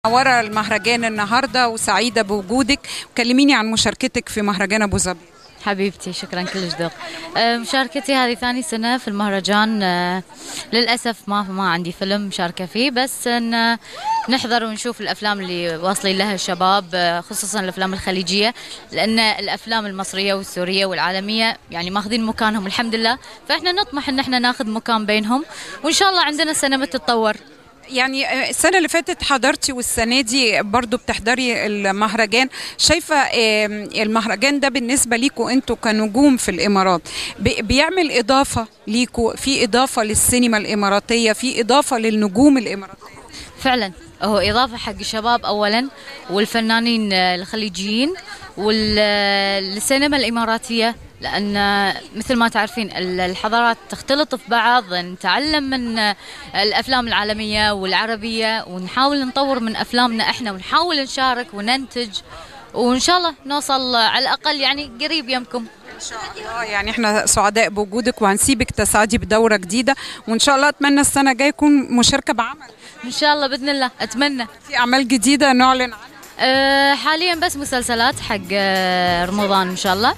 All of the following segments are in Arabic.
ورا المهرجان النهارده وسعيده بوجودك. كلميني عن مشاركتك في مهرجان ابو ظبي. حبيبتي شكرا كلش ذوق. مشاركتي هذه ثاني سنة في المهرجان. للأسف ما عندي فيلم مشاركة فيه، بس إن نحضر ونشوف الأفلام اللي واصلين لها الشباب، خصوصا الأفلام الخليجية، لأن الأفلام المصرية والسورية والعالمية يعني ماخذين مكانهم الحمد لله، فإحنا نطمح إن إحنا ناخذ مكان بينهم، وإن شاء الله عندنا سينما تتطور. يعني السنة اللي فاتت حضرتي والسنة دي برضو بتحضري المهرجان، شايفة المهرجان ده بالنسبة ليكوا انتوا كنجوم في الإمارات بيعمل إضافة ليكوا، في إضافة للسينما الإماراتية، في إضافة للنجوم الإماراتية؟ فعلا هو إضافة حق الشباب أولا، والفنانين الخليجيين، والسينما الإماراتية، لأن مثل ما تعرفين الحضارات تختلط في بعض. نتعلم من الأفلام العالمية والعربية، ونحاول نطور من أفلامنا إحنا، ونحاول نشارك وننتج، وإن شاء الله نوصل على الأقل يعني قريب يمكم. إن شاء الله. يعني احنا سعداء بوجودك، وهنسيبك تسعدي بدورة جديدة، وإن شاء الله أتمنى السنة الجاية يكون مشاركة بعمل. إن شاء الله بإذن الله، أتمنى. في أعمال جديدة نعلن عنها؟ حاليا بس مسلسلات حق رمضان إن شاء الله،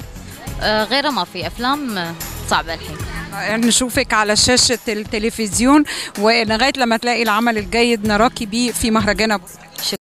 غيره ما في أفلام صعبة الحين. نشوفك على شاشة التلفزيون، ولغاية لما تلاقي العمل الجيد نراكي بيه في مهرجان أبو ظبي.